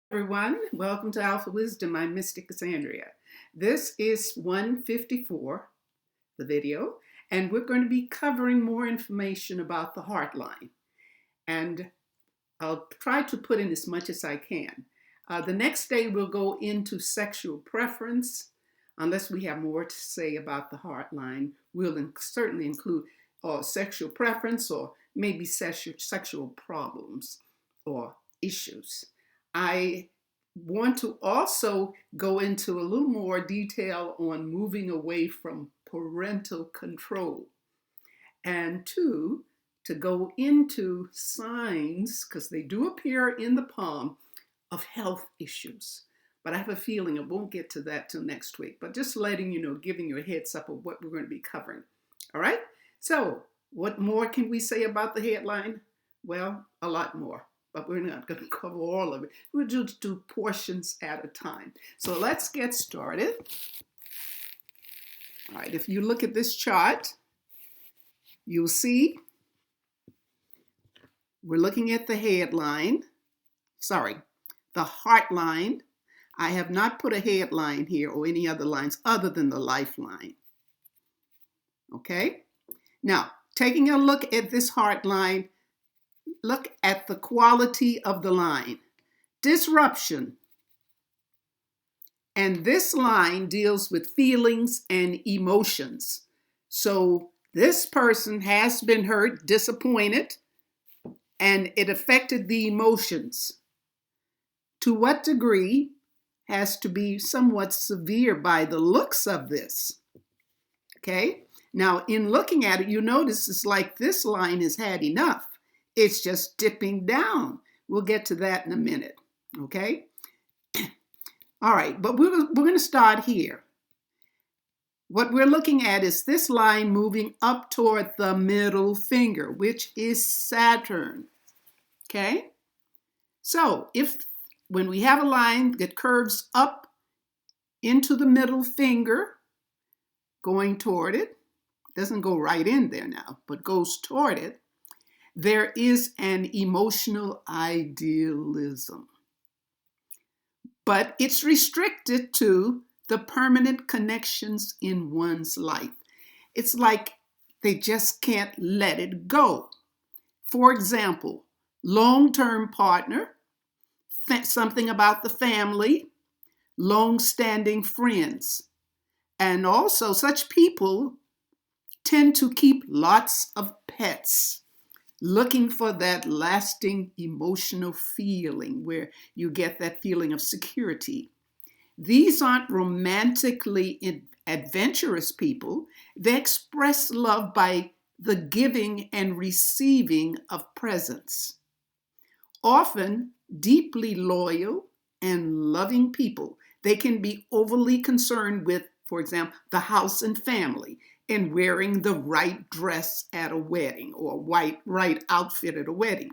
Everyone, welcome to Alphawisdom. I'm Mystic Cassandria. This is 154, the video, and we're going to be covering more information about the heart line. And I'll try to put in as much as I can. The next day we'll go into sexual preference. Unless we have more to say about the heart line, we'll certainly include sexual preference or maybe sexual problems or issues. I want to also go into a little more detail on moving away from parental control, and two, to go into signs, because they do appear in the palm, of health issues. But I have a feeling I won't get to that till next week, but just letting you know, giving you a heads up of what we're going to be covering. All right? So what more can we say about the headline? Well, a lot more, but we're not going to cover all of it. We'll just do portions at a time. So let's get started. All right, if you look at this chart, you'll see we're looking at the headline. The heart line. I have not put a headline here or any other lines other than the lifeline. Okay? Now, taking a look at this heart line, look at the quality of the line. Disruption. And this line deals with feelings and emotions. So this person has been hurt, disappointed, and it affected the emotions. To what degree has to be somewhat severe by the looks of this. Okay? Now, in looking at it, you notice it's like this line has had enough. It's just dipping down. We'll get to that in a minute. Okay? All right, but we're going to start here. What we're looking at is this line moving up toward the middle finger, which is Saturn. Okay? So, when we have a line that curves up into the middle finger, going toward it, doesn't go right in there now, but goes toward it, there is an emotional idealism. But it's restricted to the permanent connections in one's life. It's like they just can't let it go. For example, long-term partner, something about the family, long-standing friends. And also, such people tend to keep lots of pets, looking for that lasting emotional feeling where you get that feeling of security. These aren't romantically adventurous people. They express love by the giving and receiving of presents. Often deeply loyal and loving people. They can be overly concerned with, for example, the house and family and wearing the right dress at a wedding or right outfit at a wedding.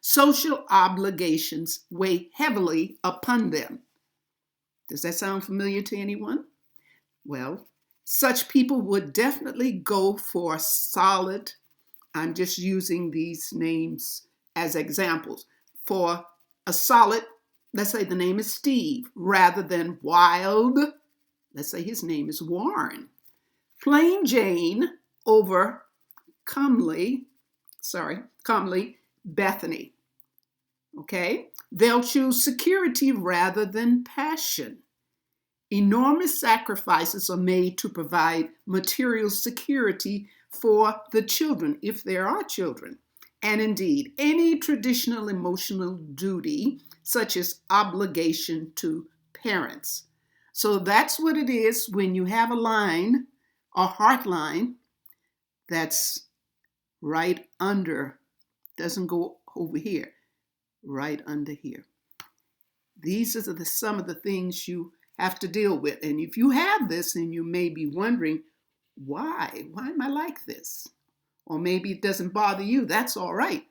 Social obligations weigh heavily upon them. Does that sound familiar to anyone? Well, such people would definitely go for solid, I'm just using these names as examples, for a solid, let's say the name is Steve, rather than wild, let's say his name is Warren. Plain Jane over comely Bethany. Okay? They'll choose security rather than passion. Enormous sacrifices are made to provide material security for the children, if there are children. And indeed, any traditional emotional duty, such as obligation to parents. So that's what it is when you have a line, a heart line, that's right under, doesn't go over here, right under here. These are some of the things you have to deal with. And if you have this and you may be wondering, why am I like this? Or maybe it doesn't bother you, that's all right.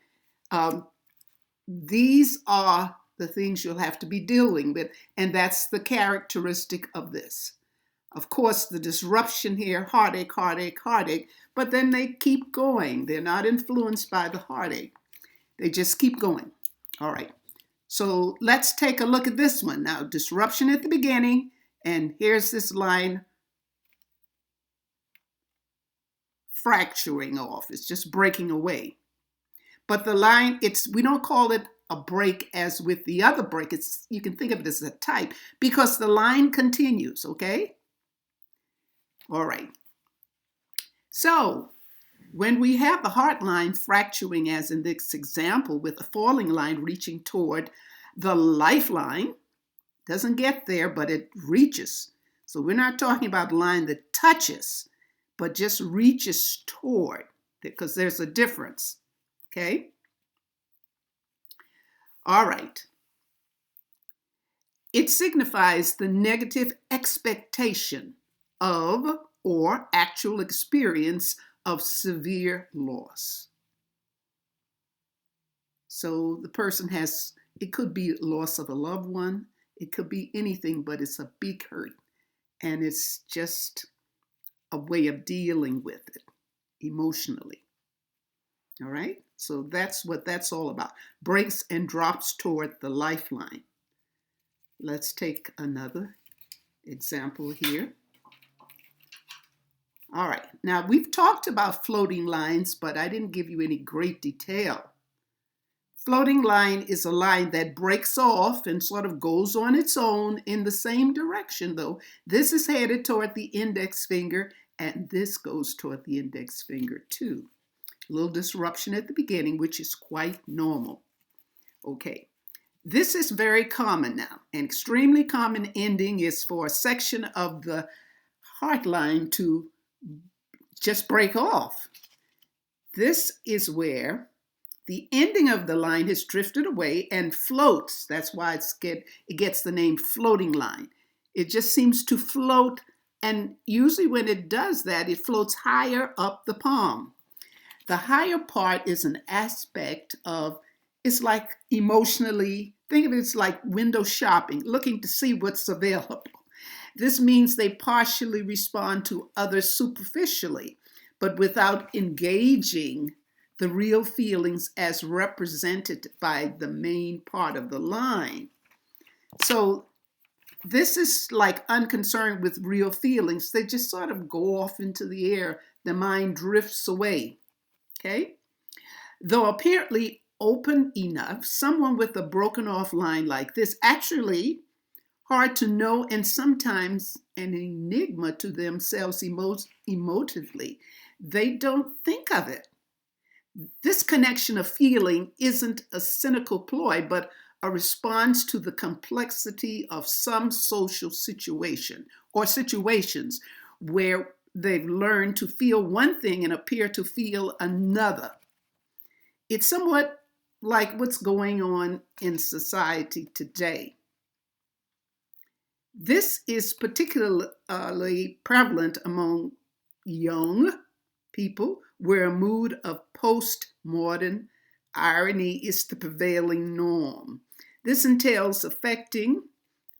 These are the things you'll have to be dealing with, and that's the characteristic of this. Of course, the disruption here, heartache, but then they keep going. They're not influenced by the heartache. They just keep going. All right. So let's take a look at this one. Now, disruption at the beginning, and here's this line fracturing off. It's just breaking away. But the line, we don't call it a break as with the other break. You can think of it as a type because the line continues, okay? All right. So when we have the heart line fracturing, as in this example, with the falling line reaching toward the lifeline, doesn't get there, but it reaches. So we're not talking about a line that touches, but just reaches toward, because there's a difference, okay? All right. It signifies the negative expectation of or actual experience of severe loss. So the person it could be loss of a loved one, it could be anything, but it's a big hurt. And it's just a way of dealing with it emotionally. All right? So that's what that's all about. Breaks and drops toward the lifeline. Let's take another example here. All right. Now, we've talked about floating lines, but I didn't give you any great detail. Floating line is a line that breaks off and sort of goes on its own in the same direction, though. This is headed toward the index finger, and this goes toward the index finger, too. A little disruption at the beginning, which is quite normal. Okay. This is very common now. An extremely common ending is for a section of the heart line to just break off. This is where the ending of the line has drifted away and floats. That's why it gets the name floating line. It just seems to float, and usually when it does that, it floats higher up the palm. The higher part is an aspect of, it's like emotionally, think of it as like window shopping, looking to see what's available. This means they partially respond to others superficially, but without engaging the real feelings as represented by the main part of the line. So this is like unconcerned with real feelings. They just sort of go off into the air. The mind drifts away, okay? Though apparently open enough, someone with a broken off line like this, actually hard to know and sometimes an enigma to themselves emotively. They don't think of it. This connection of feeling isn't a cynical ploy, but a response to the complexity of some social situation or situations where they've learned to feel one thing and appear to feel another. It's somewhat like what's going on in society today. This is particularly prevalent among young people, where a mood of postmodern irony is the prevailing norm. This entails affecting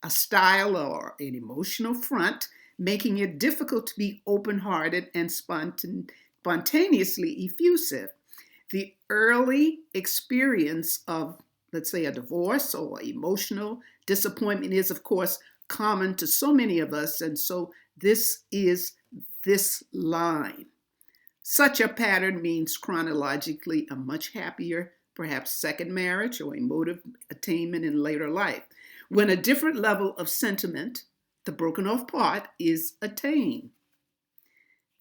a style or an emotional front, making it difficult to be open-hearted and spontaneously effusive. The early experience of, let's say, a divorce or emotional disappointment is, of course, common to so many of us, and so this is this line. Such a pattern means chronologically a much happier, perhaps second marriage or emotive attainment in later life, when a different level of sentiment, the broken off part, is attained.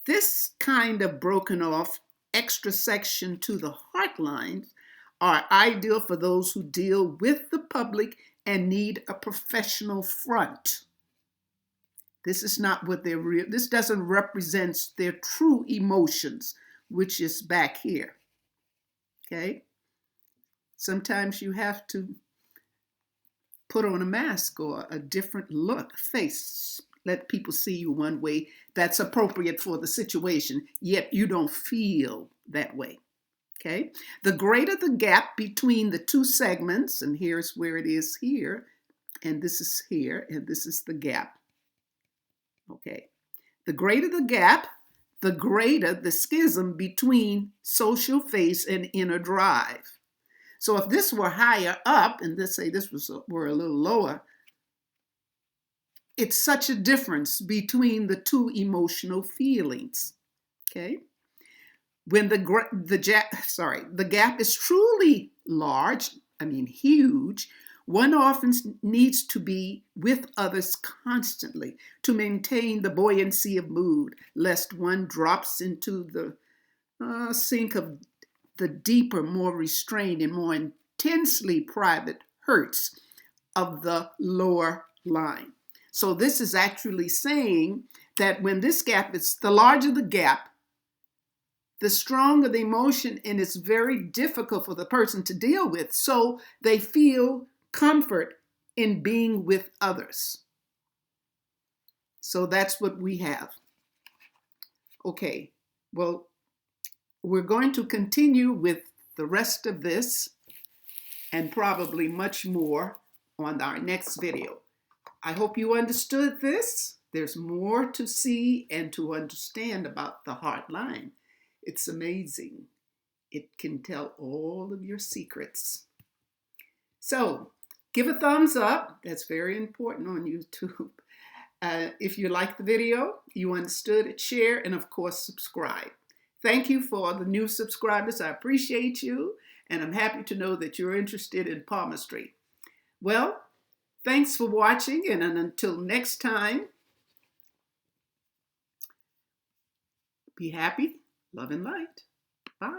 This kind of broken off extra section to the heart lines are ideal for those who deal with the public and need a professional front. This is not what they're real. This doesn't represent their true emotions, which is back here. Okay? Sometimes you have to put on a mask or a different face. Let people see you one way that's appropriate for the situation, yet you don't feel that way. Okay? The greater the gap between the two segments, and here's where it is here, and this is here, and this is the gap. Okay. The greater the gap, the greater the schism between social face and inner drive. So if this were higher up, and let's say were a little lower, it's such a difference between the two emotional feelings. Okay. When the gap is truly large, I mean huge, one often needs to be with others constantly to maintain the buoyancy of mood, lest one drops into the sink of the deeper, more restrained, and more intensely private hurts of the lower line. So this is actually saying that when this gap is, the larger the gap, the stronger the emotion, and it's very difficult for the person to deal with. So they feel comfort in being with others. So that's what we have. Okay, well, we're going to continue with the rest of this and probably much more on our next video. I hope you understood this. There's more to see and to understand about the heart line. It's amazing. It can tell all of your secrets. So give a thumbs up. That's very important on YouTube. If you like the video, you understood it, share, and of course, subscribe. Thank you for the new subscribers. I appreciate you, and I'm happy to know that you're interested in palmistry. Well, thanks for watching, and until next time, be happy, love, and light.